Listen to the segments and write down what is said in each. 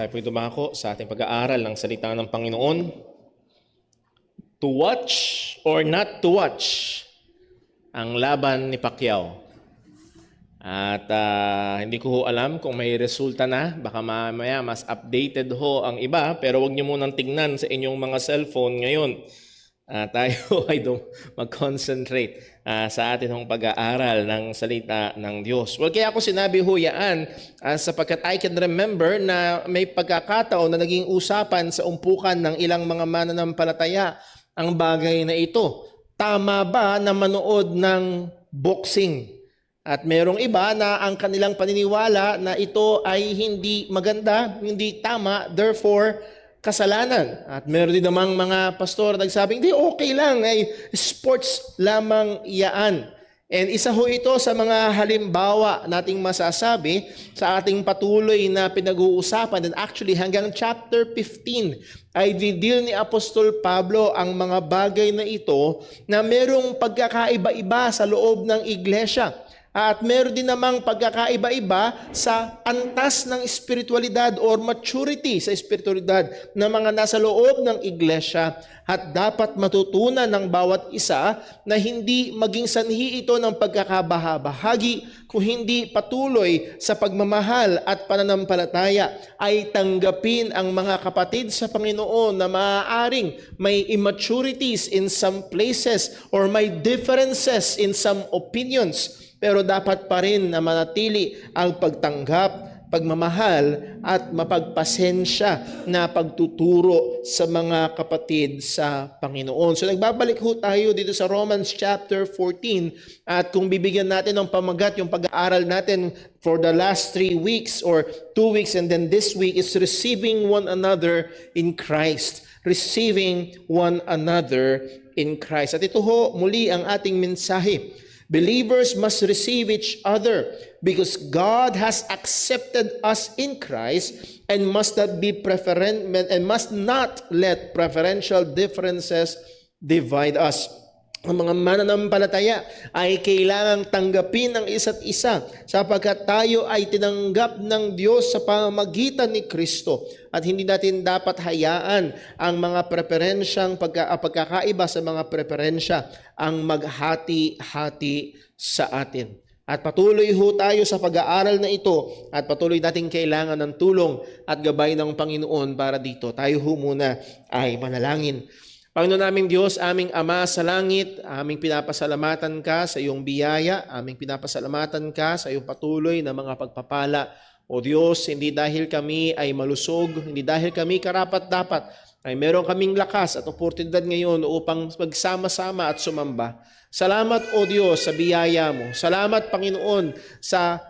Tayo po'y dumako sa ating pag-aaral ng salita ng Panginoon. To watch or not to watch ang laban ni Pacquiao. At hindi ko alam kung may resulta na. Baka mamaya mas updated ho ang iba. Pero huwag niyo munang tignan sa inyong mga cellphone ngayon. Tayo ay mag-concentrate sa ating pag-aaral ng salita ng Diyos. Well, kaya ako sinabi ho yan sapagkat I can remember na may pagkakataon na naging usapan sa umpukan ng ilang mga mananampalataya ang bagay na ito. Tama ba na manood ng boxing? At merong iba na ang kanilang paniniwala na ito ay hindi maganda, hindi tama, therefore kasalanan. At meron din namang mga pastor nagsabing, hindi, okay lang, ay sports lamang iyaan. And isa ho ito sa mga halimbawa nating masasabi sa ating patuloy na pinag-uusapan. And actually hanggang chapter 15 ay didil ni Apostol Pablo ang mga bagay na ito na merong pagkakaiba-iba sa loob ng iglesia. At meron din namang pagkakaiba-iba sa antas ng espiritualidad or maturity sa espiritualidad ng mga nasa loob ng iglesia. At dapat matutunan ng bawat isa na hindi maging sanhi ito ng pagkakabahabahagi kung hindi patuloy sa pagmamahal at pananampalataya ay tanggapin ang mga kapatid sa Panginoon na maaaring may immaturities in some places or may differences in some opinions. Pero dapat pa rin na manatili ang pagtanggap, pagmamahal at mapagpasensya na pagtuturo sa mga kapatid sa Panginoon. So nagbabalik ho tayo dito sa Romans chapter 14 at kung bibigyan natin ng pamagat yung pag-aaral natin for the last 3 weeks or 2 weeks and then this week is receiving one another in Christ. Receiving one another in Christ. At ito ho muli ang ating mensahe. Believers must receive each other because God has accepted us in Christ and must not let preferential differences divide us. Ang mga mananampalataya ay kailangang tanggapin ang isa't isa sapagkat tayo ay tinanggap ng Diyos sa pamamagitan ni Kristo at hindi natin dapat hayaan ang mga preferensyang pagkakaiba sa mga preferensya ang maghati-hati sa atin. At patuloy ho tayo sa pag-aaral na ito at patuloy natin kailangan ng tulong at gabay ng Panginoon para dito. Tayo ho muna ay manalangin. Panginoon naming Diyos, aming Ama sa langit, aming pinapasalamatan ka sa iyong biyaya, aming pinapasalamatan ka sa iyong patuloy na mga pagpapala. O Diyos, hindi dahil kami ay malusog, hindi dahil kami karapat-dapat, ay meron kaming lakas at oportunidad ngayon upang magsama-sama at sumamba. Salamat o Diyos sa biyaya mo. Salamat Panginoon sa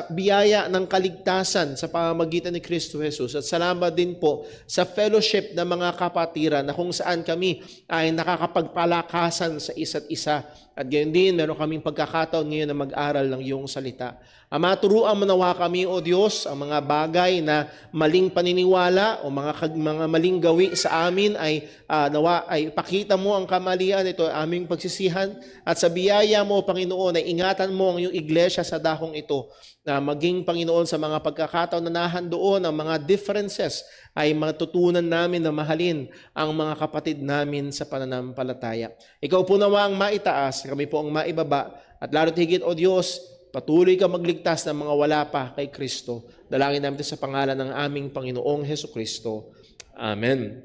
biyaya ng kaligtasan sa pamamagitan ni Kristo Jesus. At salamat din po sa fellowship ng mga kapatiran na kung saan kami ay nakakapagpalakasan sa isa't isa. At gayon din, meron kaming pagkakataon ngayon na mag-aral ng iyong salita. Ama, turuan mo nawa kami, O Diyos, ang mga bagay na maling paniniwala o mga maling gawi sa amin ay nawa ay pakita mo ang kamalian ito, aming pagsisihan. At sa biyaya mo, Panginoon, ay ingatan mo ang iyong iglesia sa dahong ito na maging, Panginoon, sa mga pagkakataon na nahandoon ang mga differences ay matutunan namin na mahalin ang mga kapatid namin sa pananampalataya. Ikaw po nawa ang maitaas, kami po ang maibaba, at lalo't higit, O Diyos, patuloy ka magligtas ng mga wala pa kay Kristo. Dalangin namin ito sa pangalan ng aming Panginoong Hesukristo. Amen.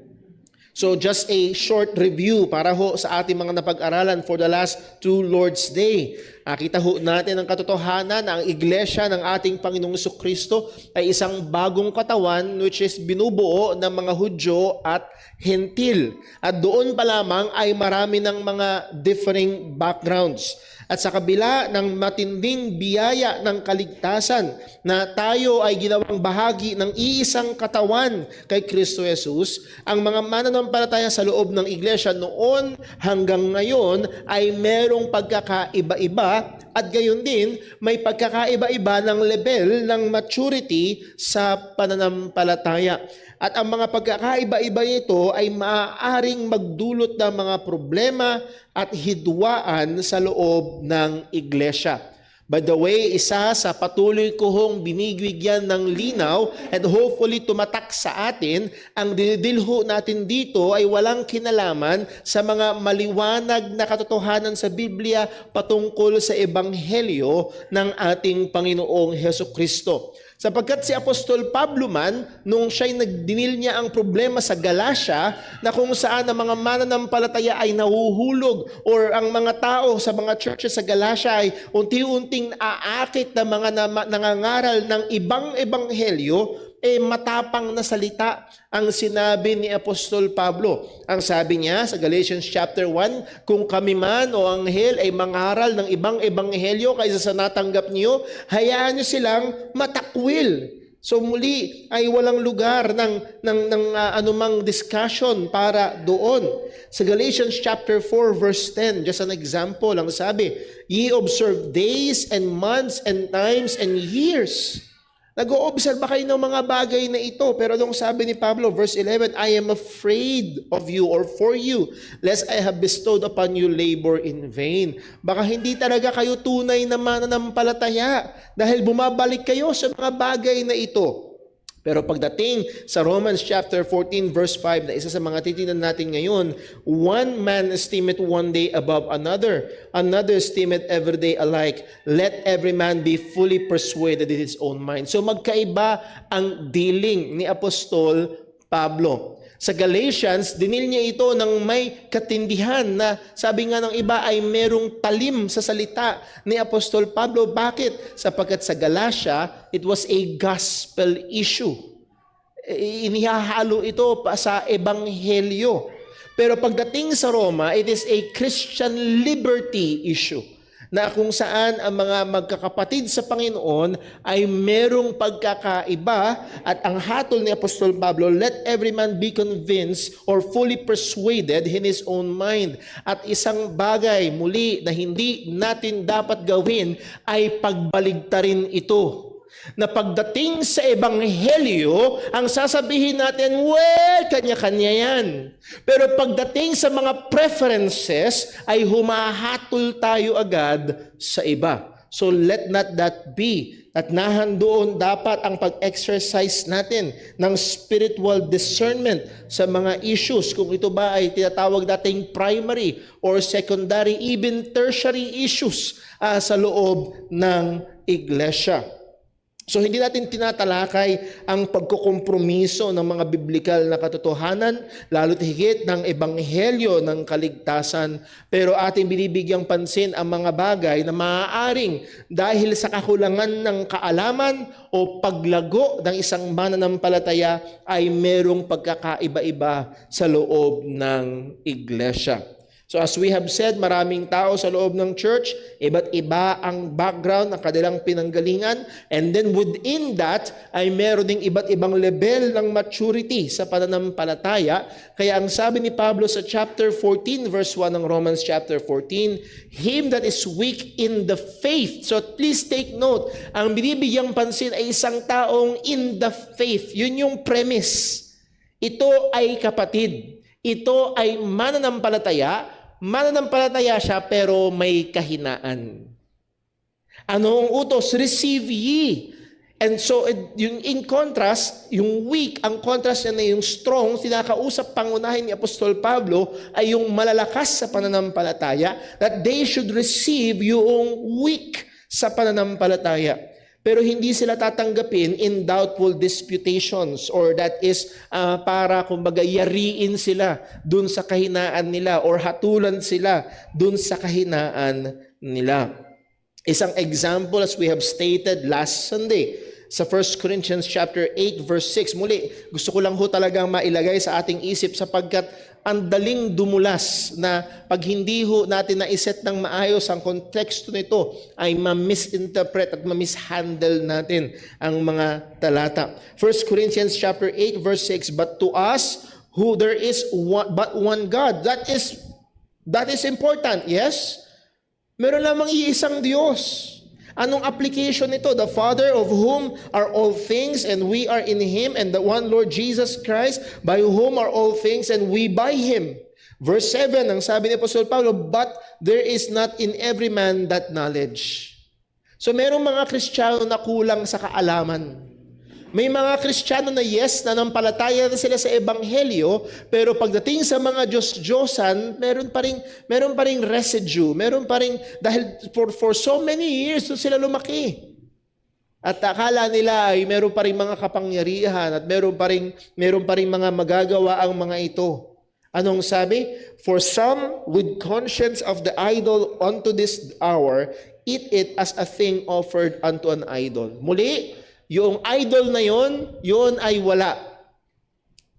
So just a short review para ho sa ating mga napag-aralan for the last 2 Lord's Day. Nakita ho natin ang katotohanan na ang iglesia ng ating Panginoong Hesukristo ay isang bagong katawan which is binubuo ng mga Hudyo at Hentil. At doon pa lamang ay marami ng mga differing backgrounds. At sa kabila ng matinding biyaya ng kaligtasan na tayo ay ginawang bahagi ng iisang katawan kay Kristo Jesus, ang mga mananampalataya sa loob ng iglesia noon hanggang ngayon ay merong pagkakaiba-iba at gayon din may pagkakaiba-iba ng level ng maturity sa pananampalataya. At ang mga pagkakaiba-iba nito ay maaaring magdulot ng mga problema at hidwaan sa loob ng iglesia. By the way, isa sa patuloy ko hong binibigyan ng linaw and hopefully tumatak sa atin, ang dinidilho natin dito ay walang kinalaman sa mga maliwanag na katotohanan sa Biblia patungkol sa ebanghelyo ng ating Panginoong Hesukristo. Sapagkat si Apostol Pablo man, nung siya'y nagdinil niya ang problema sa Galacia, na kung saan ang mga mananampalataya ay nahuhulog or ang mga tao sa mga churches sa Galacia ay unti-unting aakit na mga nangangaral ng ibang ebanghelyo, matapang na salita ang sinabi ni Apostol Pablo. Ang sabi niya sa Galatians chapter 1, kung kami man o anghel ay mangaral ng ibang ebanghelyo kaysa sa natanggap niyo, hayaan niyo silang matakwil. So muli ay walang lugar ng anumang discussion para doon. Sa Galatians chapter 4 verse 10, just an example, ang sabi, ye observe days and months and times and years. Nag-o-observe kayo ng mga bagay na ito. Pero nung sabi ni Pablo, verse 11, I am afraid of you or for you, lest I have bestowed upon you labor in vain. Baka hindi talaga kayo tunay na mananampalataya dahil bumabalik kayo sa mga bagay na ito. Pero pagdating sa Romans chapter 14 verse 5 na isa sa mga titingnan natin ngayon, one man estimate one day above another, another estimate every day alike. Let every man be fully persuaded in his own mind. So magkaiba ang dealing ni Apostol Pablo. Sa Galatians, dinil niya ito ng may katindihan na sabi nga ng iba ay merong talim sa salita ni Apostol Pablo. Bakit? Sapagkat sa Galatia, it was a gospel issue. Inihahalo ito pa sa ebanghelyo. Pero pagdating sa Roma, it is a Christian liberty issue, na kung saan ang mga magkakapatid sa Panginoon ay merong pagkakaiba, at ang hatol ni Apostol Pablo, let every man be convinced or fully persuaded in his own mind. At isang bagay muli na hindi natin dapat gawin ay pagbaligtarin ito. Na pagdating sa ebanghelyo, ang sasabihin natin, well, kanya-kanya yan. Pero pagdating sa mga preferences, ay humahatol tayo agad sa iba. So let not that be. At nahandoon dapat ang pag-exercise natin ng spiritual discernment sa mga issues. Kung ito ba ay tinatawag dating primary or secondary, even tertiary issues sa loob ng iglesia. So hindi natin tinatalakay ang pagkukompromiso ng mga biblikal na katotohanan, lalo't higit ng ebanghelyo ng kaligtasan, pero ating binibigyang pansin ang mga bagay na maaaring dahil sa kakulangan ng kaalaman o paglago ng isang mananampalataya ay merong pagkakaiba-iba sa loob ng iglesia. So as we have said, maraming tao sa loob ng church, iba't iba ang background ng kanilang pinanggalingan, and then within that ay meron ding iba't ibang level ng maturity sa pananampalataya. Kaya ang sabi ni Pablo sa chapter 14 verse 1 ng Romans chapter 14, him that is weak in the faith. So please take note, ang binibigyang pansin ay isang taong in the faith. Yun yung premise. Ito ay kapatid. Ito ay mananampalataya siya pero may kahinaan. Ano ang utos? Receive ye. And so, yung in contrast, yung weak, ang contrast niya na yung strong, sinakausap pangunahin ni Apostol Pablo ay yung malalakas sa pananampalataya, that they should receive yung weak sa pananampalataya. Pero hindi sila tatanggapin in doubtful disputations, or that is para kumbaga yariin sila dun sa kahinaan nila or hatulan sila dun sa kahinaan nila. Isang example, as we have stated last Sunday, sa 1 Corinthians chapter 8 verse 6. Muli, gusto ko lang ho talagang mailagay sa ating isip sapagkat ang daling dumulas na pag hindi ho natin naiset ng maayos ang konteksto nito ay ma-misinterpret at ma-mishandle natin ang mga talata. 1 Corinthians chapter 8 verse 6, but to us who there is but one God. That is important, yes? Meron lamang iisang Diyos. Anong application nito? The Father of whom are all things, and we are in Him, and the one Lord Jesus Christ, by whom are all things, and we by Him. Verse 7, ang sabi ni Apostol Pablo, but there is not in every man that knowledge. So merong mga Kristiyano na kulang sa kaalaman. May mga Kristiyano na yes, nanampalataya na sila sa Ebanghelyo, pero pagdating sa mga Diyos-Diyosan, meron pa ring residue, dahil for so many years doon sila lumaki. At akala nila ay meron pa ring mga kapangyarihan at meron pa ring mga magagawa ang mga ito. Anong sabi? For some with conscience of the idol unto this hour, eat it as a thing offered unto an idol. Muli, yung idol na yun ay wala.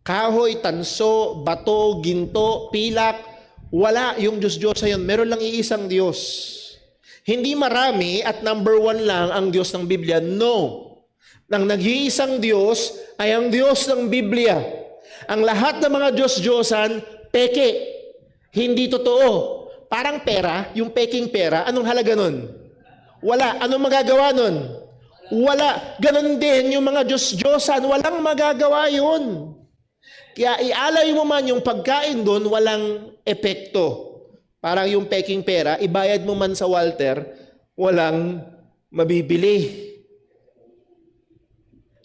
Kahoy, tanso, bato, ginto, pilak, wala yung Diyos-Diyos na yun. Meron lang iisang Diyos. Hindi marami at number one lang ang Diyos ng Biblia. No. Nang nag-iisang Diyos ay ang Diyos ng Biblia. Ang lahat ng mga Diyos-Diyosan, peke. Hindi totoo. Parang pera, yung peking pera, anong halaga nun? Wala. Anong magagawa nun? Wala. Ganon din yung mga Diyos-Diyosan, walang magagawa yun. Kaya ialay mo man yung pagkain doon, walang epekto. Parang yung peking pera, ibayad mo man sa Walter, walang mabibili.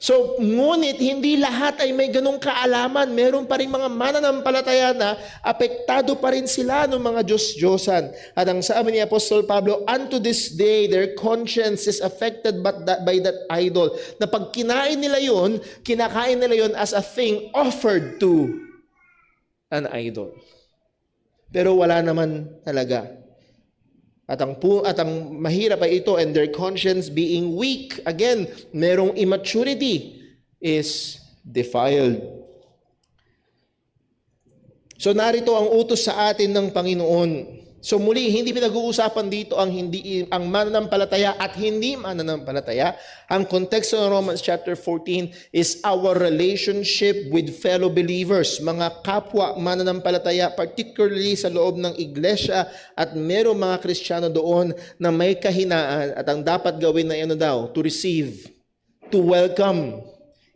So, ngunit hindi lahat ay may ganong kaalaman. Meron pa rin mga mananampalataya na apektado pa rin sila ng mga Diyos-Diyosan. At ang sabi ni Apostol Pablo, unto this day, their conscience is affected by that idol. Na pag kinakain nila yun as a thing offered to an idol. Pero wala naman talaga. At ang mahirap ay ito, and their conscience being weak, again, merong immaturity, is defiled. So narito ang utos sa atin ng Panginoon. So muli, hindi pinag-uusapan dito ang mananampalataya at hindi mananampalataya. Ang konteksto ng Romans chapter 14 is our relationship with fellow believers, mga kapwa mananampalataya, particularly sa loob ng iglesia, at merong mga Kristiyano doon na may kahinaan at ang dapat gawin na to receive, to welcome.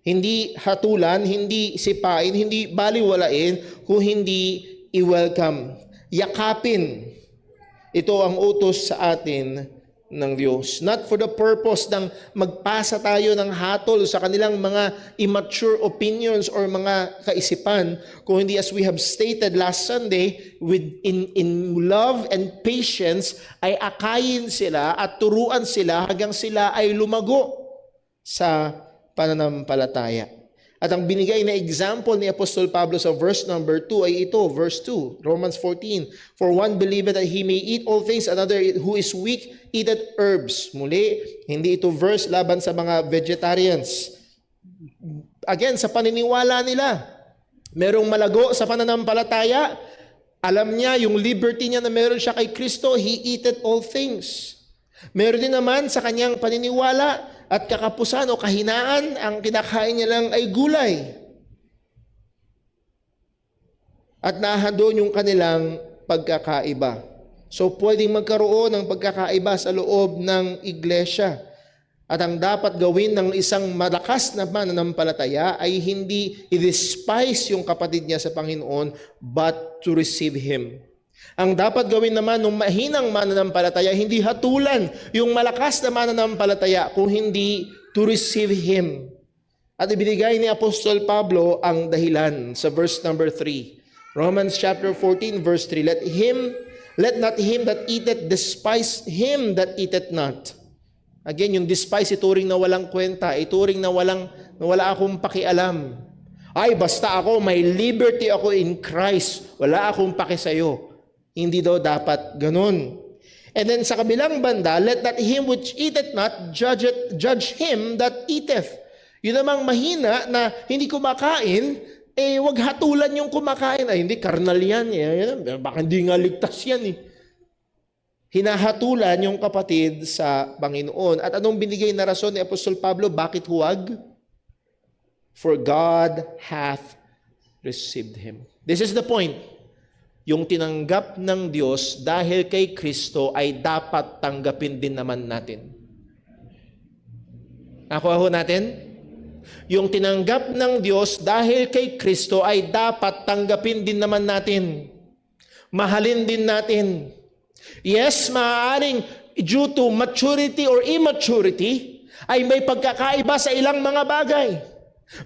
Hindi hatulan, hindi sipain, hindi baliwalain, kung hindi i-welcome. Yakapin. Ito ang utos sa atin ng Diyos. Not for the purpose ng magpasa tayo ng hatol sa kanilang mga immature opinions or mga kaisipan, kung hindi, as we have stated last Sunday, in love and patience, ay akayin sila at turuan sila hanggang sila ay lumago sa pananampalataya. At ang binigay na example ni Apostol Pablo sa verse number 2 ay ito, verse 2, Romans 14. For one believeth that he may eat all things, another who is weak eateth herbs. Muli, hindi ito verse laban sa mga vegetarians. Again, sa paniniwala nila, merong malago sa pananampalataya, alam niya yung liberty niya na meron siya kay Kristo, he eateth all things. Meron din naman sa kanyang paniniwala at kakapusan o kahinaan, ang kinakain niya lang ay gulay. At nahandoon yung kanilang pagkakaiba. So pwedeng magkaroon ng pagkakaiba sa loob ng iglesia. At ang dapat gawin ng isang malakas na mananampalataya ay hindi i-despise yung kapatid niya sa Panginoon, but to receive Him. Ang dapat gawin naman ng mahinang mananampalataya, hindi hatulan yung malakas na mananampalataya, kung hindi to receive Him. At ibinigay ni Apostol Pablo ang dahilan sa verse number 3. Romans chapter 14 verse 3. Let not him that eateth despise him that eateth not. Again, yung despise, ituring na walang kwenta, ituring na wala akong pakialam. Ay, basta ako, may liberty ako in Christ, wala akong paki sa'yo. Hindi daw dapat ganun. And then sa kabilang banda, let not him which eateth not judge him that eateth. Yun namang mahina na hindi kumakain, wag hatulan yung kumakain. Ay, hindi, karnal yan. Baka hindi nga ligtas yan. Hinahatulan yung kapatid sa Panginoon. At anong binigay na rason ni Apostol Pablo? Bakit huwag? For God hath received him. This is the point. Yung tinanggap ng Diyos dahil kay Kristo ay dapat tanggapin din naman natin. Nakuha natin? Yung tinanggap ng Diyos dahil kay Kristo ay dapat tanggapin din naman natin. Mahalin din natin. Yes, maaaring due to maturity or immaturity, ay may pagkakaiba sa ilang mga bagay.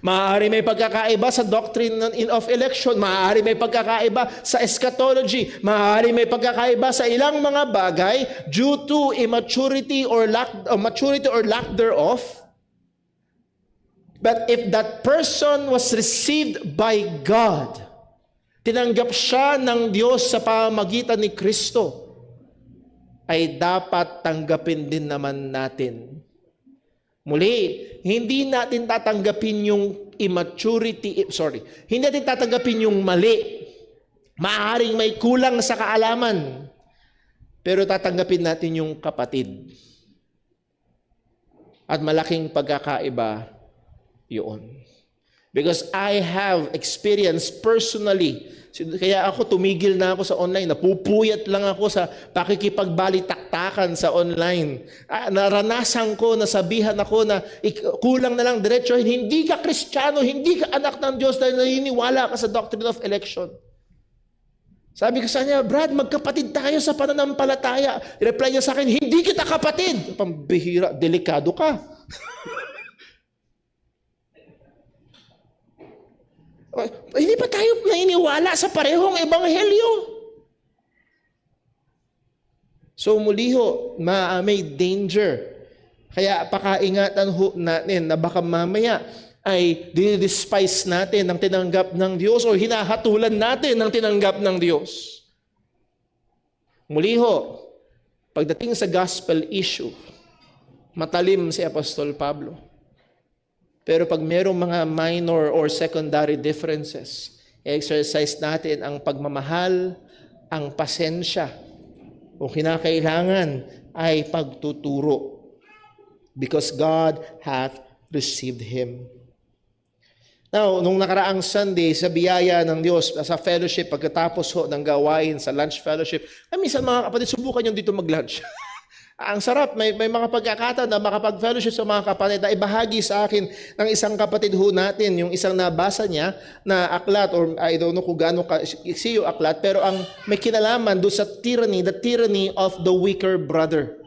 Maaari may pagkakaiba sa doctrine of election, maaari may pagkakaiba sa eschatology, maaari may pagkakaiba sa ilang mga bagay due to immaturity or lack thereof. But if that person was received by God, tinanggap siya ng Diyos sa pamamagitan ni Kristo, ay dapat tanggapin din naman natin. Muli, hindi natin tatanggapin yung hindi natin tatanggapin yung mali. Maaaring may kulang sa kaalaman, pero tatanggapin natin yung kapatid. At malaking pagkakaiba yun. Because I have experienced personally, kaya ako tumigil na ako sa online, napupuyat lang ako sa pakikipagbalitaktakan sa online. Naranasan ko, nasabihan ako na kulang na lang diretso, hindi ka Kristiyano, hindi ka anak ng Diyos dahil naniniwala ka sa doctrine of election. Sabi ko sa kanya, Brad, magkapatid tayo sa pananampalataya. I-reply niya sa akin, hindi kita kapatid. Pambihira, delikado ka. Hindi pa tayo naniniwala sa parehong ebanghelyo. So muli ho, may danger. Kaya pakaingatan ho natin na baka mamaya ay dinidespise natin ang tinanggap ng Diyos o hinahatulan natin ang tinanggap ng Diyos. Muli ho, pagdating sa gospel issue, matalim si Apostol Pablo. Pero pag mayroong mga minor or secondary differences, exercise natin ang pagmamahal, ang pasensya, o kinakailangan ay pagtuturo. Because God hath received him. Now, nung nakaraang Sunday, sa biyaya ng Diyos, sa fellowship, pagkatapos ho ng gawain sa lunch fellowship, minsan mga kapatid, subukan yung dito mag-lunch. Ang sarap, may mga pagkakataon na makapag-fellowship sa mga kapatid na ibahagi sa akin ng isang kapatid ho natin, yung isang nabasa niya na aklat, or I don't know kung gaano siyo aklat, pero ang may kinalaman doon sa tyranny, the tyranny of the weaker brother.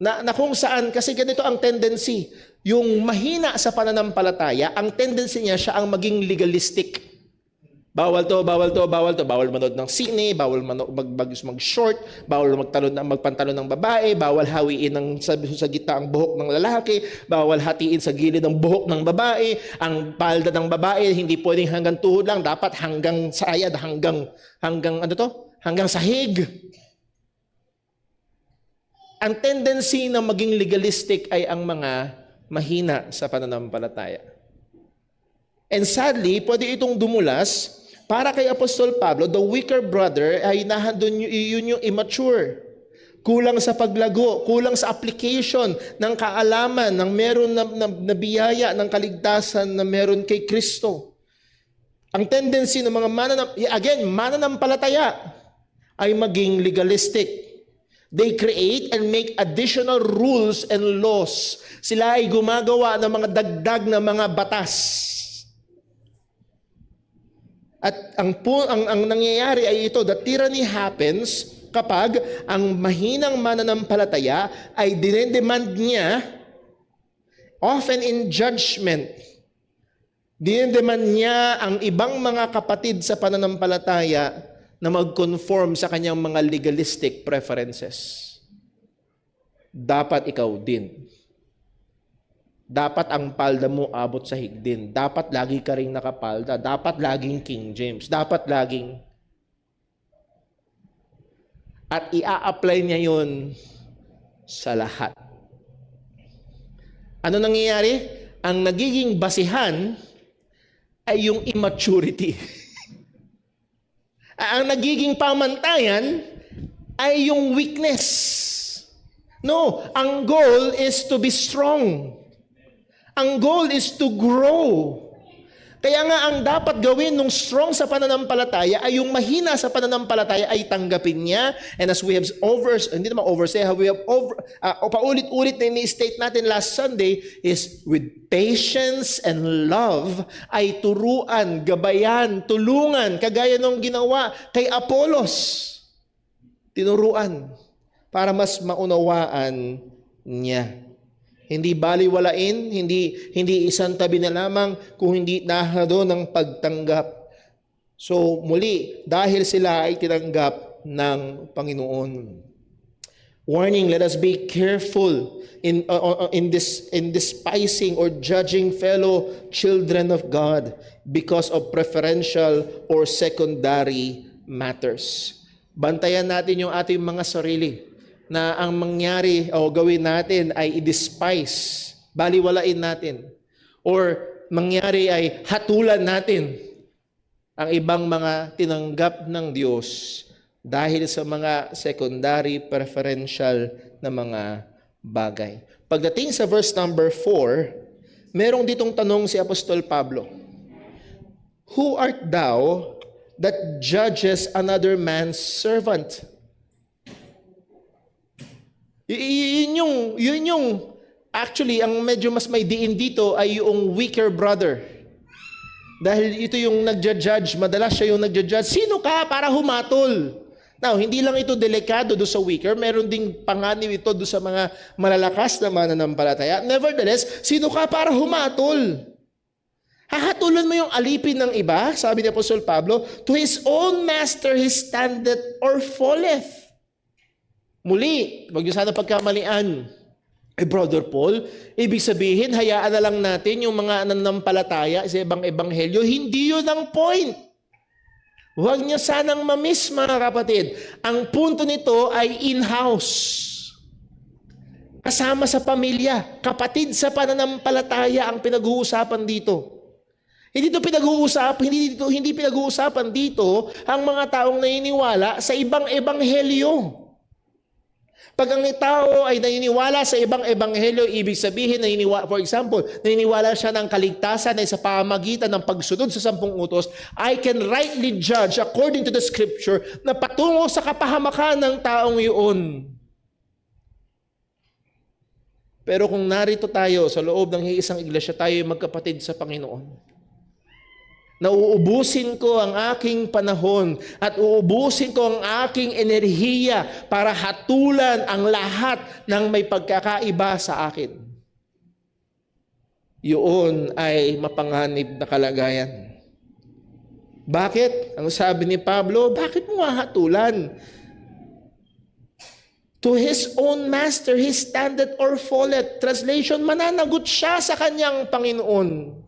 Na kung saan, kasi ganito ang tendency, yung mahina sa pananampalataya, ang tendency niya siya ang maging legalistic. Bawal to, bawal to, bawal to. Bawal manood ng sine, bawal mag-short, bawal magpantalon ng babae, bawal hawiin sa gitna ang buhok ng lalaki, bawal hatiin sa gilid ng buhok ng babae, ang palda ng babae hindi pwedeng hanggang tuhod lang, dapat hanggang sayad, hanggang sahig. Ang tendency na maging legalistic ay ang mga mahina sa pananampalataya. And sadly, pwede itong dumulas. Para kay Apostol Pablo, the weaker brother ay yun yung immature. Kulang sa paglago, kulang sa application ng kaalaman, ng meron na biyaya, ng kaligtasan na meron kay Kristo. Ang tendency ng mga mananampalataya ay maging legalistic. They create and make additional rules and laws. Sila ay gumagawa ng mga dagdag na mga batas. At ang nangyayari ay ito, the tyranny happens kapag ang mahinang mananampalataya ay dinedemand niya, often in judgment, dinedemand niya ang ibang mga kapatid sa pananampalataya na mag-conform sa kanyang mga legalistic preferences. Dapat ikaw din. Dapat ang palda mo abot sa higdin. Dapat lagi ka ring nakapalda. Dapat laging King James. Dapat laging... At ia-apply niya yun sa lahat. Ano nangyayari? Ang nagiging basihan ay yung immaturity. Ang nagiging pamantayan ay yung weakness. No, ang goal is to be strong. Ang goal is to grow. Kaya nga ang dapat gawin nung strong sa pananampalataya ay yung mahina sa pananampalataya ay tanggapin niya. And as we have paulit-ulit na ini-state natin last Sunday is with patience and love ay turuan, gabayan, tulungan, kagaya nung ginawa kay Apollos. Tinuruan. para mas maunawaan niya. Hindi baliwalain, hindi isang tabi na lamang, kung hindi nahado ng pagtanggap. So muli, dahil sila ay tinanggap ng Panginoon. Warning, let us be careful in despising or judging fellow children of God because of preferential or secondary matters. Bantayan natin yung ating mga sarili na ang mangyari o gawin natin ay i-despise, baliwalain natin, or mangyari ay hatulan natin ang ibang mga tinanggap ng Diyos dahil sa mga secondary preferential na mga bagay. Pagdating sa verse number 4, merong ditong tanong si Apostol Pablo, "Who art thou that judges another man's servant?" Yun yung actually, ang medyo mas may diin dito ay yung weaker brother. Dahil ito yung nagja-judge, madalas siya yung nagja-judge. Sino ka para humatol? Now, hindi lang ito delikado do sa weaker, meron ding panganib ito do sa mga malalakas na mananampalataya. Nevertheless, sino ka para humatol? Hahatulan mo yung alipin ng iba, sabi ni Apostol Pablo, to his own master he standeth or falleth. Muli, wag niyo sana pagkamalian. Brother Paul, ibig sabihin, hayaan na lang natin yung mga nananampalataya sa ibang ebanghelyo. Hindi yun ang point. Huwag niyo sanang mamiss, mga kapatid. Ang punto nito ay in-house. Kasama sa pamilya, kapatid sa pananampalataya ang pinag-uusapan dito. Hindi pinag-uusapan dito ang mga taong naniniwala sa ibang ebanghelyo. Pag ang tao ay naniniwala sa ibang ebanghelyo, ibig sabihin, for example, naniniwala siya ng kaligtasan ay sa pamamagitan ng pagsunod sa 10 utos, I can rightly judge according to the scripture na patungo sa kapahamakan ng taong iyon. Pero kung narito tayo sa loob ng isang iglesia, tayo ay magkapatid sa Panginoon. Nauubusin ko ang aking panahon at uubusin ko ang aking enerhiya para hatulan ang lahat ng may pagkakaiba sa akin. Yun ay mapanganib na kalagayan. Bakit? Ang sabi ni Pablo, bakit mo hatulan? To his own master he standeth or falleth. Translation, mananagot siya sa kanyang Panginoon.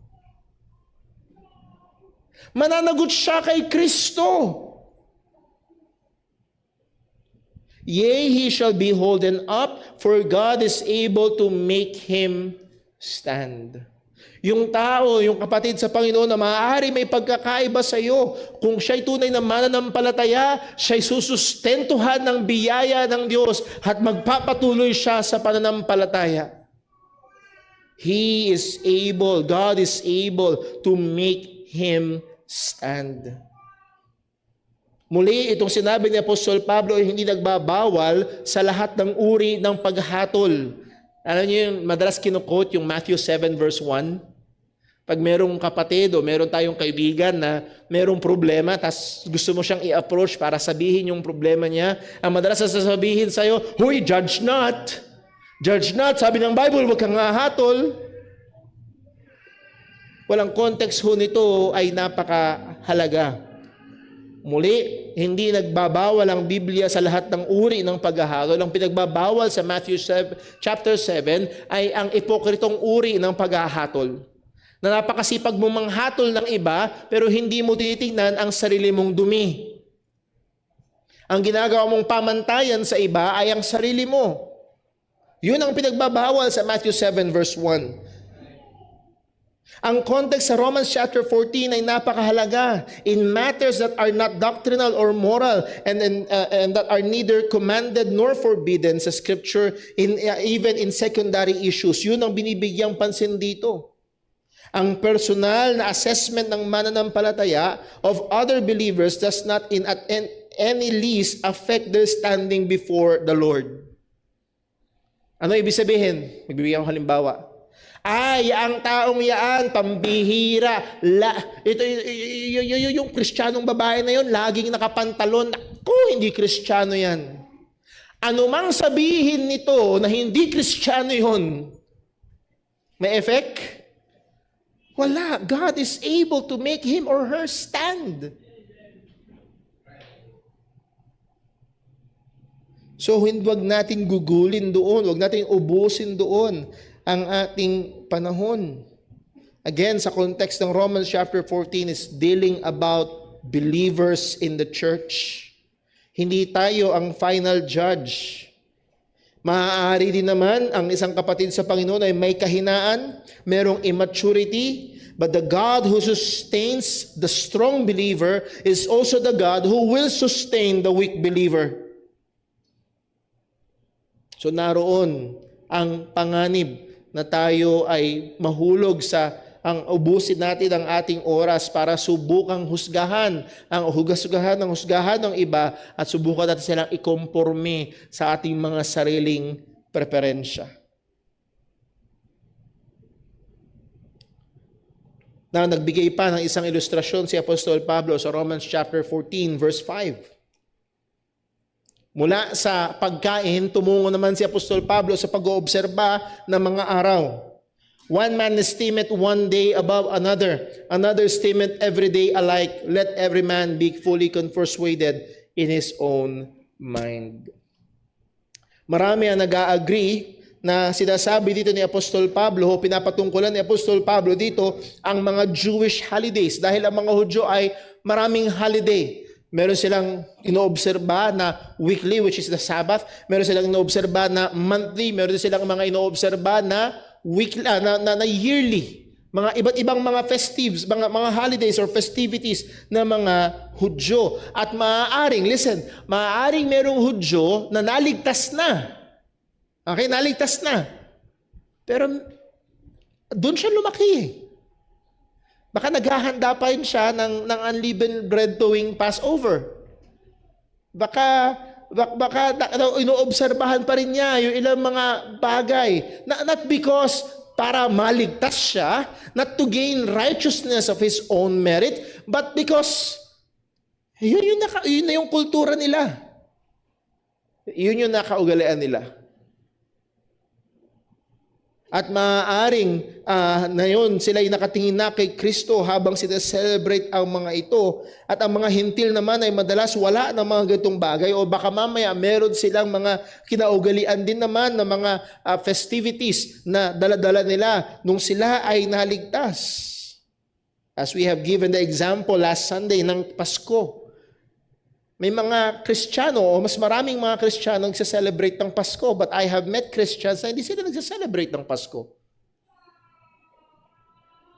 Mananagot siya kay Kristo. Yea, he shall be holden up, for God is able to make him stand. Yung tao, yung kapatid sa Panginoon na maaari may pagkakaiba sa iyo, kung siya'y tunay na mananampalataya, siya'y susustentuhan ng biyaya ng Diyos at magpapatuloy siya sa pananampalataya. He is able, God is able to make him stand. Muli, itong sinabi ni Apostol Pablo ay hindi nagbabawal sa lahat ng uri ng paghatol. Alam niyo yung madalas kinukote yung Matthew 7 verse 1? Pag merong kapatid o meron tayong kaibigan na merong problema, tas gusto mo siyang i-approach para sabihin yung problema niya, ang madalas sasabihin sa'yo, "Huy, judge not! Judge not!" Sabi ng Bible, huwag kang hahatol. Walang context ho nito ay napakahalaga. Muli, hindi nagbabawal ang Biblia sa lahat ng uri ng paghahatol. Ang pinagbabawal sa Matthew chapter 7 ay ang ipokritong uri ng paghahatol. Na napakasipag mo manghatol ng iba, pero hindi mo tinitingnan ang sarili mong dumi. Ang ginagawa mong pamantayan sa iba ay ang sarili mo. Yun ang pinagbabawal sa Matthew 7 verse 1. Ang context sa Romans chapter 14 ay napakahalaga. In matters that are not doctrinal or moral and that are neither commanded nor forbidden sa scripture, even in secondary issues. Yun ang binibigyang pansin dito. Ang personal na assessment ng mananampalataya of other believers does not at any least affect their standing before the Lord. Ano ibig sabihin? Magbibigyan ko halimbawa. Ay, ang taong yaan, pambihira. Ito yung Kristiyanong babae na yun, laging nakapantalon. Naku, hindi Kristiyano yan. Anumang sabihin nito na hindi Kristiyano yun, may effect? Wala. God is able to make him or her stand. So, huwag natin gugulin doon, huwag natin ubusin doon ang ating panahon. Again, sa context ng Romans chapter 14 is dealing about believers in the church. Hindi tayo ang final judge. Maaari din naman ang isang kapatid sa Panginoon ay may kahinaan, merong immaturity, but the God who sustains the strong believer is also the God who will sustain the weak believer. So naroon ang panganib na tayo ay mahulog sa ang ubusin natin ang ating oras para subukang husgahan ng iba at subukan natin silang ikomporme sa ating mga sariling preferensya. Na nagbigay pa ng isang ilustrasyon si Apostol Pablo sa Romans chapter 14 verse 5. Mula sa pagkain, tumungo naman si Apostol Pablo sa pag-oobserba ng mga araw. One man esteemeth one day above another esteemeth every day alike. Let every man be fully persuaded in his own mind. Marami ang nag-agree na sinasabi dito ni Apostol Pablo, pinapatungkulan ni Apostol Pablo dito ang mga Jewish holidays. Dahil ang mga Hudyo ay maraming holiday. Meron silang inoobserba na weekly, which is the Sabbath. Meron silang inoobserba na monthly. Meron silang mga inoobserba na weekly, na yearly. Mga iba't ibang mga festives, mga holidays or festivities na mga Hudyo. At maaaring merong Hudyo na naligtas na. Okay, naligtas na. Pero doon siya lumaki. Baka naghahanda pa rin siya ng unleavened bread tuwing Passover. Baka inoobserbahan pa rin niya yung ilang mga bagay. Not because para maligtas siya, not to gain righteousness of his own merit, but because yun na yung kultura nila. Yun yung nakaugalian nila. At maaaring na yun, sila'y nakatingin na kay Kristo habang sila-celebrate ang mga ito. At ang mga hintil naman ay madalas wala ng mga ganitong bagay o baka mamaya meron silang mga kinaugalian din naman ng mga festivities na dala-dala nila nung sila ay naligtas. As we have given the example last Sunday ng Pasko. May mga Kristiyano o mas maraming mga Kristiyano nagse-celebrate ng Pasko, but I have met Christians na hindi sila nagse-celebrate ng Pasko.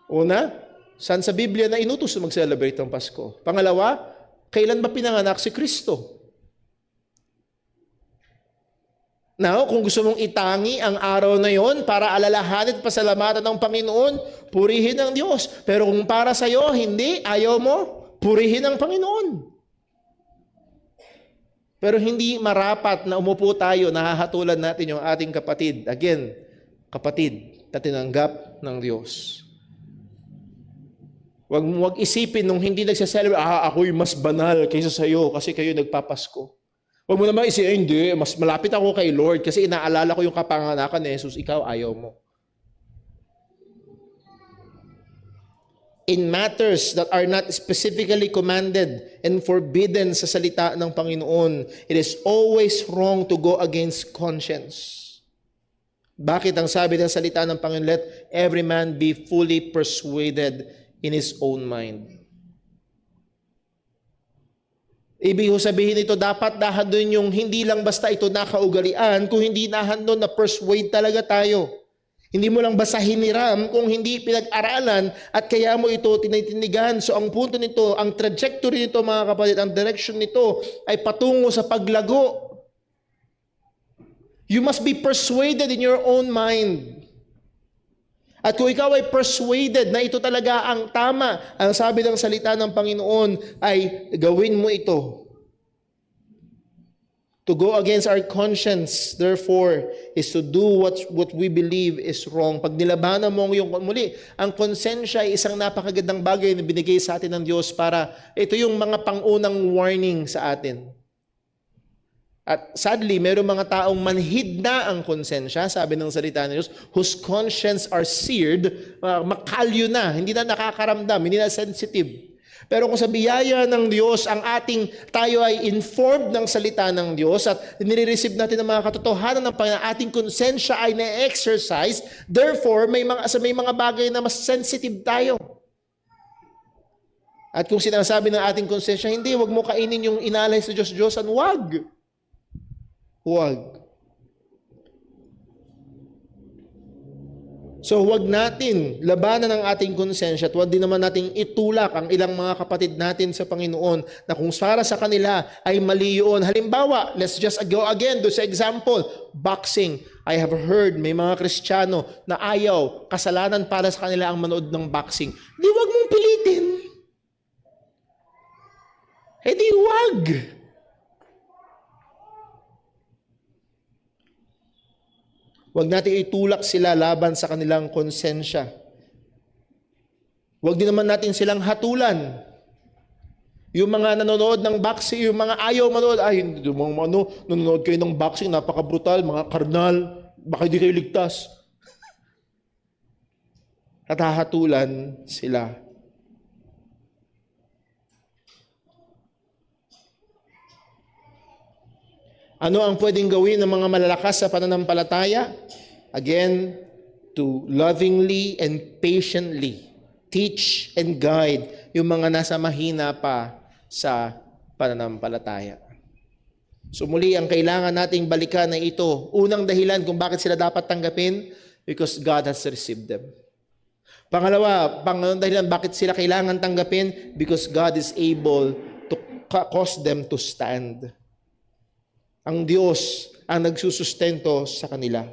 Una, saan sa Biblia na inutos na mag-celebrate ng Pasko? Pangalawa, kailan ba pinanganak si Kristo? Now, kung gusto mong itangi ang araw na yon para alalahanin at pasalamatan ng Panginoon, purihin ang Diyos. Pero kung para sa iyo, hindi, ayaw mo, purihin ang Panginoon. Pero hindi marapat na umupo tayo, nahahatulan natin yung ating kapatid. Again, kapatid na tinanggap ng Diyos. Huwag isipin nung hindi nagsa-celebrate, ako'y mas banal kaysa sa iyo kasi kayo nagpapasko. Huwag mo naman isipin, hindi, mas malapit ako kay Lord kasi inaalala ko yung kapanganakan ni Jesus, ikaw ayaw mo. In matters that are not specifically commanded and forbidden sa salita ng Panginoon, it is always wrong to go against conscience. Bakit ang sabi ng salita ng Panginoon, let every man be fully persuaded in his own mind. Ibig sabihin ito, dapat nahandon yung hindi lang basta ito nakaugalian, kung hindi nahandon na persuade talaga tayo. Hindi mo lang basta hiniram kung hindi pinag-aralan at kaya mo ito tinitinigan. So ang punto nito, ang trajectory nito mga kapatid, ang direction nito ay patungo sa paglago. You must be persuaded in your own mind. At kung ikaw ay persuaded na ito talaga ang tama, ang sabi ng salita ng Panginoon ay gawin mo ito. To go against our conscience, therefore, is to do what we believe is wrong. Pag nilabanan mo yung muli, ang konsensya ay isang napakagandang bagay na binigay sa atin ng Diyos para ito yung mga pangunang warning sa atin. At sadly, mayroong mga taong manhid na ang konsensya, sabi ng salita ng Diyos, whose conscience are seared, makalyo na, hindi na nakakaramdam, hindi na sensitive. Pero kung sa biyaya ng Diyos, tayo ay informed ng salita ng Diyos at nire-receive natin ang mga katotohanan ng Panginoon, ating konsensya ay na-exercise, therefore, may mga bagay na mas sensitive tayo. At kung sinasabi ng ating konsensya, hindi, wag mo kainin yung inalay sa Diyos-Diyosan, wag. Huwag. So huwag natin labanan ang ating konsensya at huwag din naman nating itulak ang ilang mga kapatid natin sa Panginoon na kung para sa kanila ay mali yun. Halimbawa, let's just go again do sa example, boxing. I have heard may mga Kristiyano na ayaw, kasalanan para sa kanila ang manood ng boxing. Di huwag mong pilitin. Di huwag. Huwag natin itulak sila laban sa kanilang konsensya. Huwag din naman natin silang hatulan. Yung mga nanonood ng boxing, yung mga ayaw manood, nanonood kayo ng boxing, napaka-brutal, mga karnal, baka hindi kayo ligtas. At hahatulan sila. Ano ang pwedeng gawin ng mga malalakas sa pananampalataya? Again, to lovingly and patiently teach and guide yung mga nasa mahina pa sa pananampalataya. So muli, ang kailangan nating balikan na ito, unang dahilan kung bakit sila dapat tanggapin, because God has received them. Pangalawa, dahilan bakit sila kailangan tanggapin, because God is able to cause them to stand. Ang Diyos ang nagsusustento sa kanila.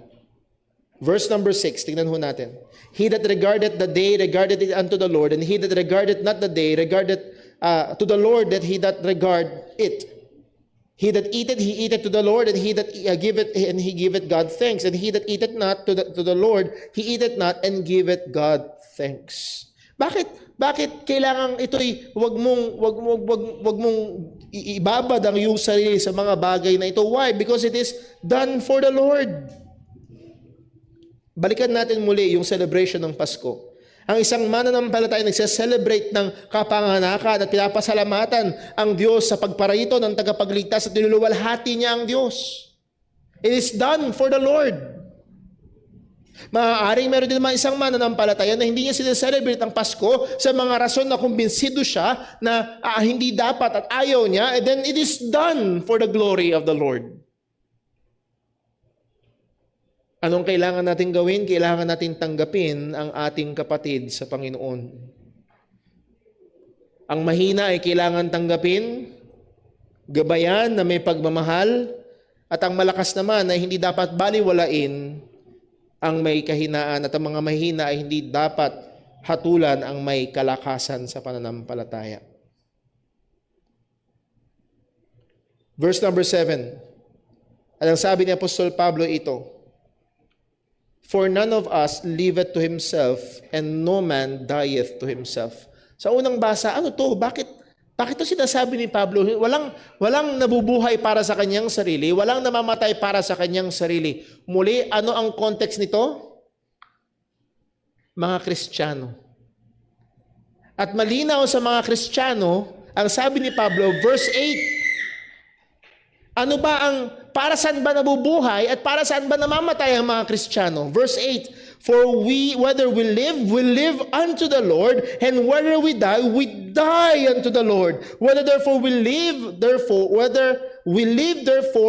Verse number 6, tingnan ho natin. He that regardeth the day, regardeth it unto the Lord, and he that regardeth not the day, regardeth to the Lord that he that regard it. He that eateth, he eateth to the Lord, and he that giveth, and he giveth God thanks. And he that eateth not to the Lord, he eateth not, and giveth God thanks. Bakit kailangan ito'y wag mong ibabad ang iyong sarili sa mga bagay na ito? Why? Because it is done for the Lord. Balikan natin muli yung celebration ng Pasko. Ang isang mananampalataya nagse-celebrate ng kapanganakan at pinapasalamatan ang Diyos sa pagparito ng tagapagligtas at niluluwalhati niya ang Diyos. It is done for the Lord. Maaaring meron din naman isang mananampalataya na hindi niya sineselebrate ang Pasko sa mga rason na kumbinsido siya na hindi dapat at ayaw niya, and then it is done for the glory of the Lord. Anong kailangan natin gawin? Kailangan natin tanggapin ang ating kapatid sa Panginoon. Ang mahina ay kailangan tanggapin, gabayan na may pagmamahal, at ang malakas naman ay hindi dapat baliwalain ang may kahinaan, at ang mga mahina ay hindi dapat hatulan ang may kalakasan sa pananampalataya. Verse number 7. At ang sabi ni Apostol Pablo ito, for none of us liveth to himself, and no man dieth to himself. Sa unang basa, ano to? Bakit ito sinasabi ni Pablo? Walang nabubuhay para sa kanyang sarili, walang namamatay para sa kanyang sarili. Muli, ano ang context nito? Mga Kristiyano. At malinaw sa mga Kristiyano, ang sabi ni Pablo, verse 8, ano ba para saan ba nabubuhay at para saan ba namamatay ang mga Kristiyano? Verse 8, for whether we live unto the Lord, and whether we die unto the Lord. Whether we live therefore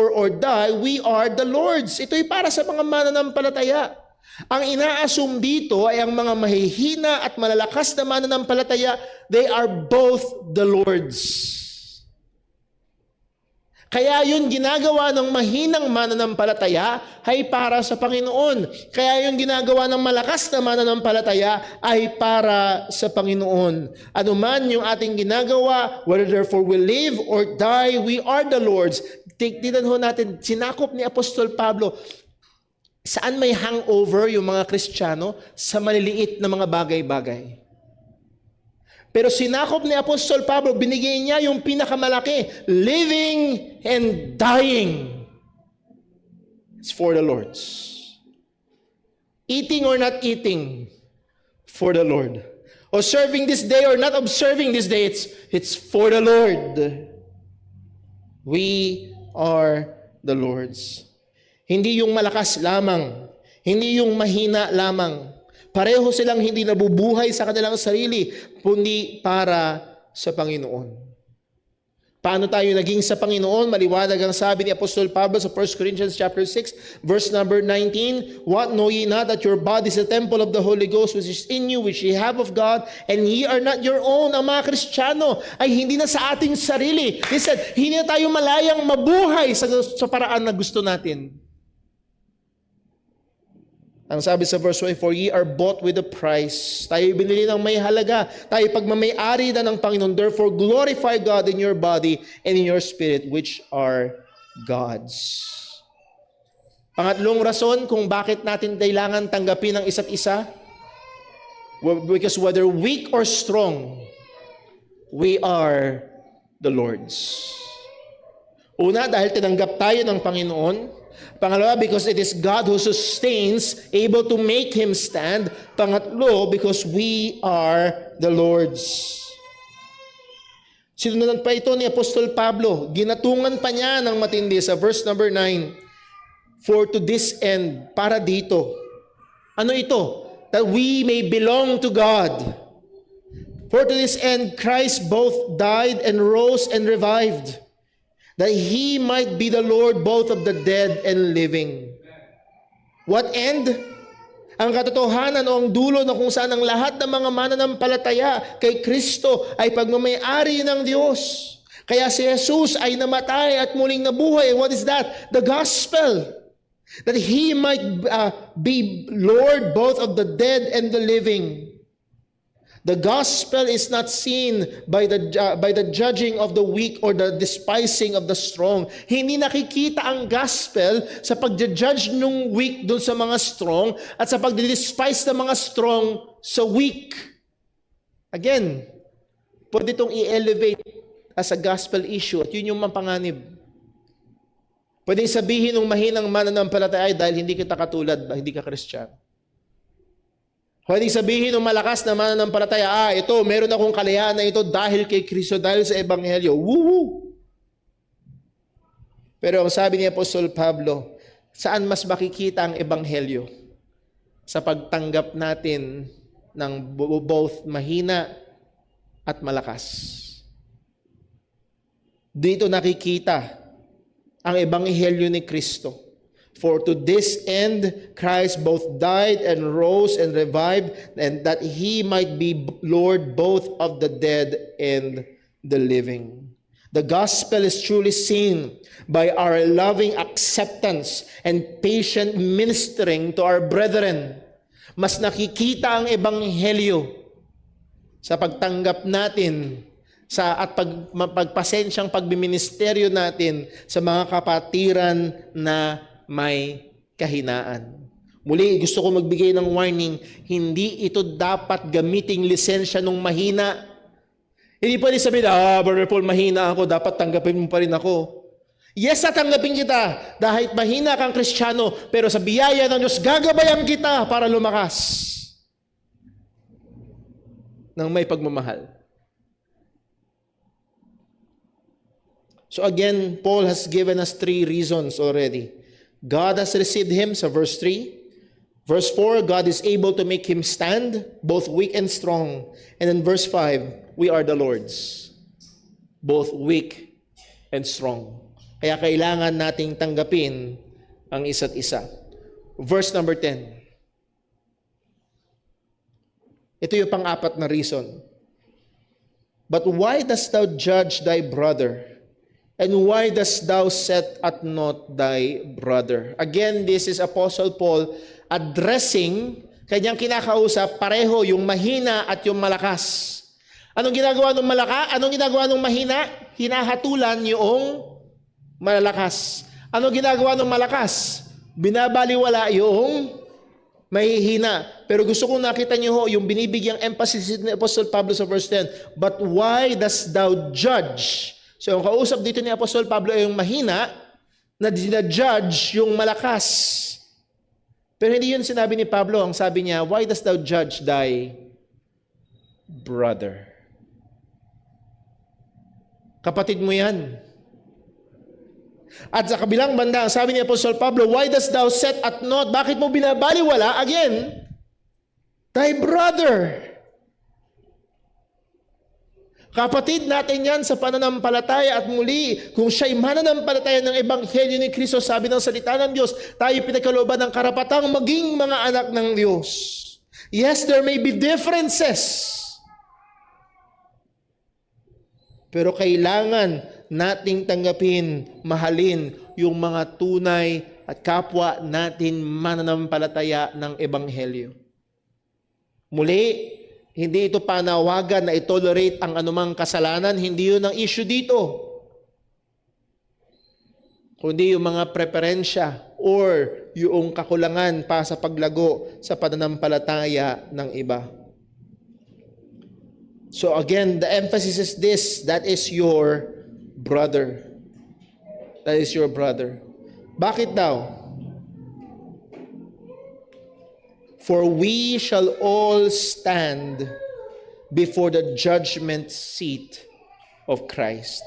or die, we are the Lord's. Ito'y para sa mga mananampalataya. Ang ina-assume dito ay ang mga mahihina at malalakas na mananampalataya, they are both the Lord's. Kaya yung ginagawa ng mahinang mananampalataya ay para sa Panginoon. Kaya yung ginagawa ng malakas na mananampalataya ay para sa Panginoon. Ano man yung ating ginagawa, whether therefore we live or die, we are the Lord's. Tignan ho natin, sinakop ni Apostol Pablo, saan may hangover yung mga Kristiyano? Sa maliliit na mga bagay-bagay. Pero sinakop ni Apostol Pablo, binigay niya yung pinakamalaki, living and dying. It's for the Lord's. Eating or not eating, for the Lord. Observing this day or not observing this day, it's for the Lord. We are the Lord's. Hindi yung malakas lamang, hindi yung mahina lamang. Pareho silang hindi nabubuhay sa kanilang sarili, kundi para sa Panginoon. Paano tayo naging sa Panginoon? Maliwanag ang sabi ni Apostol Pablo sa 1 Corinthians chapter 6, verse number 19. What know ye not that your body is a temple of the Holy Ghost which is in you, which ye have of God, and ye are not your own? Ang mga Kristiyano ay hindi na sa ating sarili. He said, hindi na tayo malayang mabuhay sa paraan na gusto natin. Ang sabi sa verse 1, for ye are bought with a price. Tayo binili ng may halaga. Tayo pagmamayari na ng Panginoon. Therefore, glorify God in your body and in your spirit, which are God's. Pangatlong rason kung bakit natin kailangan tanggapin ang isa't isa. Because whether weak or strong, we are the Lord's. Una, dahil tinanggap tayo ng Panginoon. Pangalawa, because it is God who sustains, able to make Him stand. Pangatlo, because we are the Lord's. Sinunod pa ito ni Apostol Pablo. Ginatungan pa niya ng matindi sa verse number 9. For to this end, para dito. Ano ito? That we may belong to God. For to this end, Christ both died and rose and revived, that He might be the Lord both of the dead and living. What end? Ang katotohanan o ang dulo na kung saan ang lahat ng mga mananampalataya kay Kristo ay pagmamayari ng Diyos. Kaya si Jesus ay namatay at muling nabuhay. What is that? The gospel. That He might be Lord both of the dead and the living. The gospel is not seen by the judging of the weak or the despising of the strong. Hindi nakikita ang gospel sa pagja-judge ng weak doon sa mga strong at sa pagdi-despise ng mga strong sa weak. Again, pwede itong i-elevate as a gospel issue at yun yung mapanganib. Pwede sabihin ng mahinang mananampalataya dahil hindi kita katulad, hindi ka Kristiyano. Pwedeng sabihin ng malakas na mananampalataya, ito, meron akong kaliyahan na ito dahil kay Kristo, dahil sa Ebanghelyo. Woo! Pero ang sabi ni Apostol Pablo, saan mas makikita ang Ebanghelyo? Sa pagtanggap natin ng both mahina at malakas. Dito nakikita ang Ebanghelyo ni Kristo. For to this end, Christ both died and rose and revived, and that He might be Lord both of the dead and the living. The gospel is truly seen by our loving acceptance and patient ministering to our brethren. Mas nakikita ang Ebanghelyo sa pagtanggap natin at pagpasensyang pagbiministeryo natin sa mga kapatiran na may kahinaan. Muli, gusto ko magbigay ng warning, hindi ito dapat gamiting lisensya ng mahina. Hindi pwede sabihin, Brother Paul, mahina ako, dapat tanggapin mo pa rin ako. Yes, tatanggapin kita, dahil mahina kang Kristiyano, pero sa biyaya ng Diyos, gagabayan kita para lumakas ng may pagmamahal. So again, Paul has given us 3 reasons already. God has received him, sa verse 3. Verse 4, God is able to make him stand, both weak and strong. And in verse 5, we are the Lord's, both weak and strong. Kaya kailangan nating tanggapin ang isa't isa. Verse number 10. Ito yung pang-apat na reason. But why dost thou judge thy brother? And why dost thou set at naught thy brother? Again, this is Apostle Paul addressing, kanyang kinakausap, pareho yung mahina at yung malakas. Anong ginagawa ng malakas? Anong ginagawa ng mahina? Hinahatulan yung malalakas. Anong ginagawa ng malakas? Binabaliwala yung mahihina. Pero gusto kong nakita niyo ho, yung binibigyang emphasis ni Apostol Pablo sa verse 10, but why dost thou judge? So yung kausap dito ni Apostol Pablo ay yung mahina, na judge yung malakas. Pero hindi yun sinabi ni Pablo. Ang sabi niya, why dost thou judge thy brother? Kapatid mo yan. At sa kabilang banda, ang sabi ni Apostol Pablo, why dost thou set at naught? Bakit mo binabaliwala? Again, thy brother. Kapatid natin yan sa pananampalataya, at muli, kung siya'y mananampalataya ng Ebanghelyo ni Kristo, sabi ng salita ng Diyos, tayo pinagkalooban ng karapatang maging mga anak ng Diyos. Yes, there may be differences. Pero kailangan nating tanggapin, mahalin yung mga tunay at kapwa natin mananampalataya ng Ebanghelyo. Muli, hindi ito panawagan na itolerate ang anumang kasalanan. Hindi yun ang issue dito. Kundi yung mga preferensya or yung kakulangan pa sa paglago sa pananampalataya ng iba. So again, the emphasis is this, that is your brother. That is your brother. Bakit daw? For we shall all stand before the judgment seat of Christ.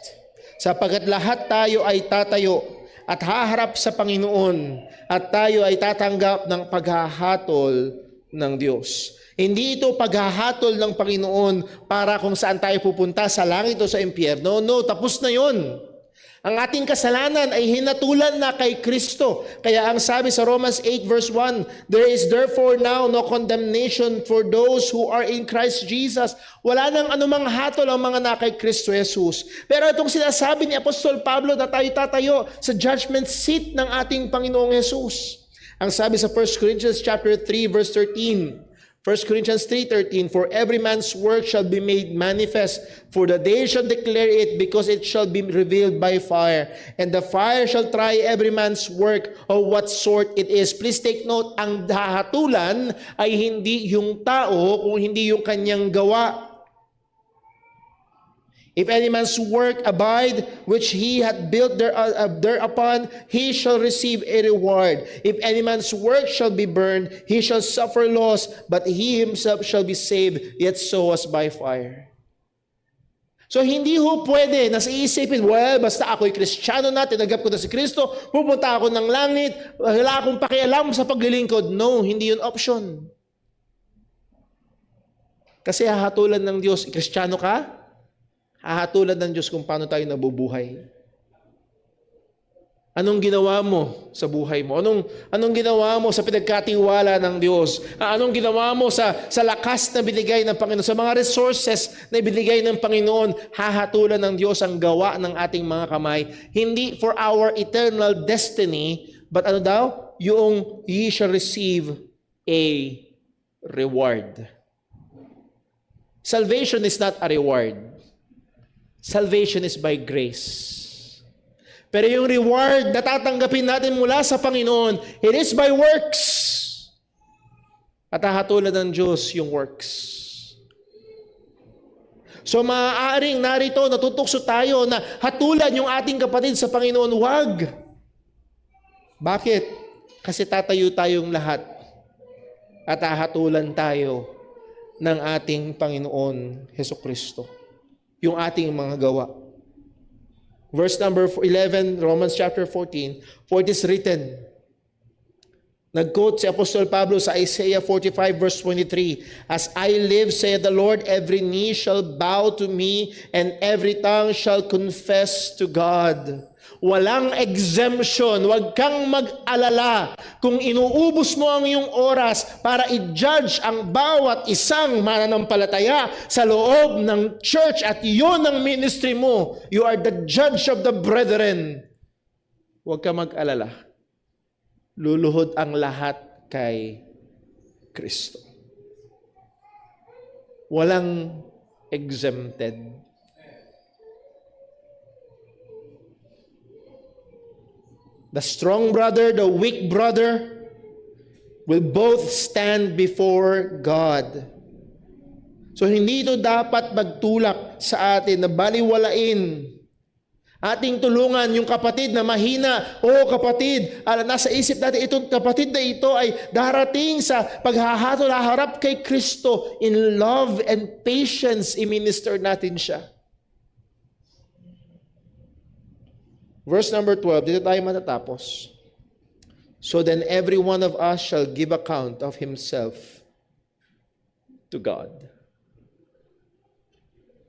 Sapagkat lahat tayo ay tatayo at haharap sa Panginoon, at tayo ay tatanggap ng paghahatol ng Diyos. Hindi ito paghahatol ng Panginoon para kung saan tayo pupunta, sa langit o sa impyerno. No, tapos na yon. Ang ating kasalanan ay hinatulan na kay Kristo. Kaya ang sabi sa Romans 8 verse 1, there is therefore now no condemnation for those who are in Christ Jesus. Wala nang anumang hatol ang mga na kay Kristo Jesus. Pero itong sinasabi ni Apostol Pablo na tayo tatayo sa judgment seat ng ating Panginoong Jesus. Ang sabi sa 1 Corinthians chapter 3 verse 13, 1 Corinthians 3:13, for every man's work shall be made manifest, for the day shall declare it, because it shall be revealed by fire. And the fire shall try every man's work of what sort it is. Please take note, ang hahatulan ay hindi yung tao, kung hindi yung kanyang gawa. If any man's work abide, which he hath built thereupon, he shall receive a reward. If any man's work shall be burned, he shall suffer loss, but he himself shall be saved, yet so as by fire. So hindi ho pwede na sa isipin, well, basta ako'y Kristiyano na, tinanggap ko na si Kristo, pupunta ako ng langit, wala akong pakialam sa paglilingkod. No, hindi yun option. Kasi hahatulan ng Diyos, Kristiyano ka? Hahatulan ng Diyos kung paano tayo nabubuhay. Anong ginawa mo sa buhay mo? Anong ginawa mo sa pinagkatiwala ng Diyos? Anong ginawa mo sa lakas na binigay ng Panginoon? Sa mga resources na binigay ng Panginoon, hahatulan ng Diyos ang gawa ng ating mga kamay. Hindi for our eternal destiny, but ano daw? Yung ye shall receive a reward. Salvation is not a reward. Salvation is by grace. Pero yung reward na tatanggapin natin mula sa Panginoon, it is by works. At hahatulan ng Diyos yung works. So maaaring narito, natutukso tayo na hatulan yung ating kapatid sa Panginoon. Wag. Bakit? Kasi tatayo tayong lahat at hahatulan tayo ng ating Panginoon Hesukristo. Yung ating mga gawa. Verse number 11, Romans chapter 14, for it is written, nag-quote si Apostol Pablo sa Isaiah 45 verse 23, as I live, saith the Lord, every knee shall bow to me, and every tongue shall confess to God. Walang exemption. Huwag kang mag-alala kung inuubos mo ang iyong oras para i-judge ang bawat isang mananampalataya sa loob ng church at iyon ang ministry mo. You are the judge of the brethren. Huwag kang mag-alala. Luluhod ang lahat kay Kristo. Walang exempted. The strong brother, the weak brother, will both stand before God. So hindi ito dapat magtulak sa atin na baliwalain. Ating tulungan yung kapatid na mahina. O kapatid, nasa isip natin itong kapatid na ito ay darating sa paghahatol harap kay Kristo. In love and patience, i-minister natin siya. Verse number 12, dito tayo matatapos. So then every one of us shall give account of himself to God.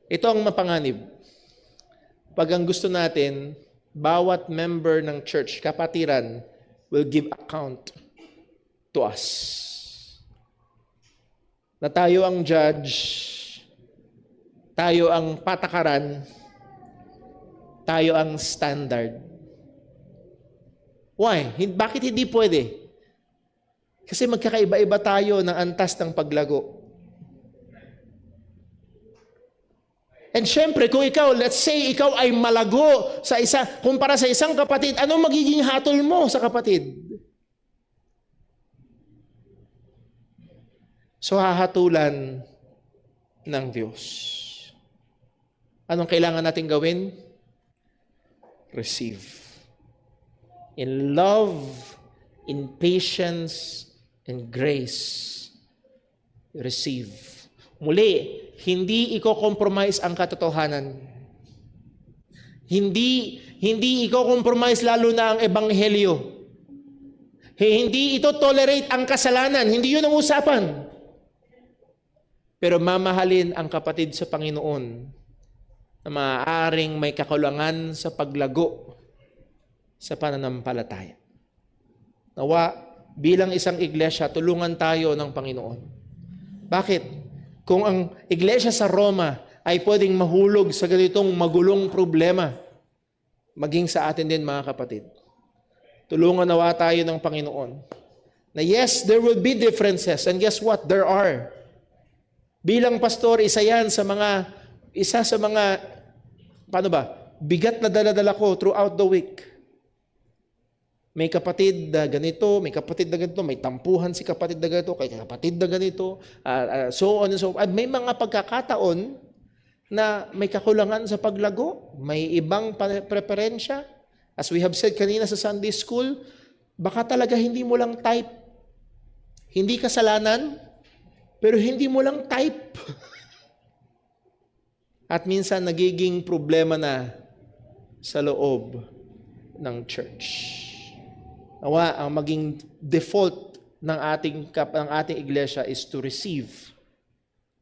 Ito ang mapanganib. Pag ang gusto natin, bawat member ng church, kapatiran, will give account to us. Na tayo ang judge, tayo ang patakaran, tayo ang standard. Why? Bakit hindi pwede? Kasi magkakaiba-iba tayo ng antas ng paglago. And syempre, kung ikaw, let's say, ikaw ay malago sa kumpara sa isang kapatid, anong magiging hatol mo sa kapatid? So, hahatulan ng Diyos. Anong kailangan natin gawin? Receive. In love, in patience, and grace, receive. Muli, hindi i-compromise ang katotohanan. Hindi i-compromise lalo na ang ebanghelyo. Hindi ito tolerate ang kasalanan. Hindi yun ang usapan. Pero mamahalin ang kapatid sa Panginoon na maaaring may kakulangan sa paglago sa pananampalataya. Nawa, bilang isang iglesia, tulungan tayo ng Panginoon. Bakit? Kung ang iglesia sa Roma ay pwedeng mahulog sa ganitong magulong problema, maging sa atin din mga kapatid. Tulungan nawa tayo ng Panginoon. Na yes, there will be differences. And guess what? There are. Bilang pastor, isa sa mga, bigat na dala-dala ko throughout the week. May kapatid na ganito, may kapatid na ganito, may tampuhan si kapatid na ganito, kay kapatid na ganito, so on and so on. May mga pagkakataon na may kakulangan sa paglago, may ibang preferensya. As we have said kanina sa Sunday School, baka talaga hindi mo lang type. Hindi kasalanan, pero hindi mo lang type. At minsan nagiging problema na sa loob ng church. Nawa, ang maging default ng ating iglesia is to receive,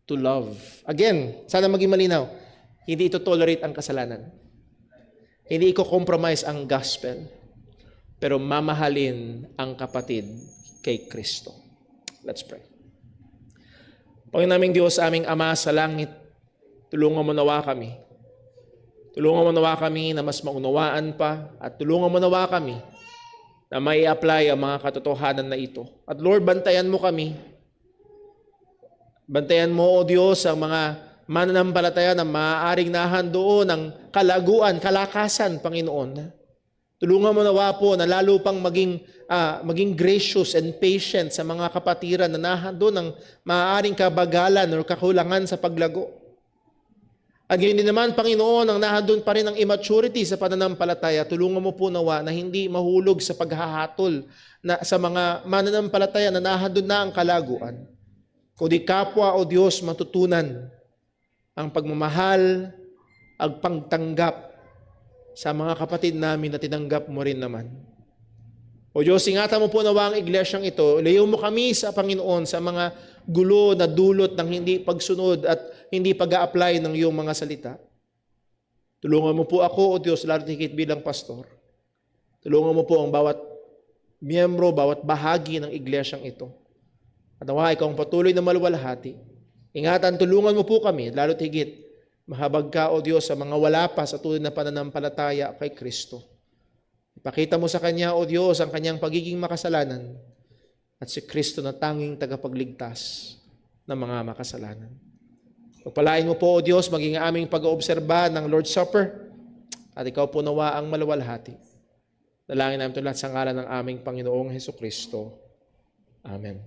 to love. Again, sana maging malinaw, hindi ito tolerate ang kasalanan. Hindi i-compromise ang gospel, pero mamahalin ang kapatid kay Kristo. Let's pray. Panginoon naming Diyos, aming Ama sa langit, tulungan mo nawa kami. Tulungan mo nawa kami na mas maunawaan pa at tulungan mo nawa kami na may apply ang mga katotohanan na ito. At Lord, bantayan mo kami. Bantayan mo, O Diyos, ang mga mananampalataya na maaaring nahandoon ng kalaguan, kalakasan, Panginoon. Tulungan mo nawa po na lalo pang maging gracious and patient sa mga kapatiran na nahandoon ng maaaring kabagalan o kakulangan sa paglago. At ganyan din naman, Panginoon, ang nahandun pa rin ang immaturity sa pananampalataya. Tulungan mo po nawa na hindi mahulog sa paghahatol na sa mga mananampalataya na nahandun na ang kalaguan. Kundi kapwa o Diyos matutunan ang pagmamahal, ang pagtanggap sa mga kapatid namin na tinanggap mo rin naman. O Diyos, ingatan mo po nawa ang iglesyang ito. Ilayo mo kami sa Panginoon sa mga gulo na dulot ng hindi pagsunod at hindi pag-a-apply ng iyong mga salita. Tulungan mo po ako, O Diyos, lalo higit bilang pastor. Tulungan mo po ang bawat miyembro, bawat bahagi ng iglesyang ito. At nawa, ikaw ang patuloy na maluwalhati. Ingatan, tulungan mo po kami, lalo higit mahabag ka, O Diyos, sa mga wala pa sa tunay na pananampalataya kay Kristo. Ipakita mo sa Kanya, O Diyos, ang Kanyang pagiging makasalanan at si Kristo na tanging tagapagligtas ng mga makasalanan. Pagpalain mo po, O Diyos, maging aming pag-oobserba ng Lord's Supper at ikaw po nawa ang maluwalhati. Dalangin namin ito lahat sa ngalan ng aming Panginoong Hesukristo. Amen.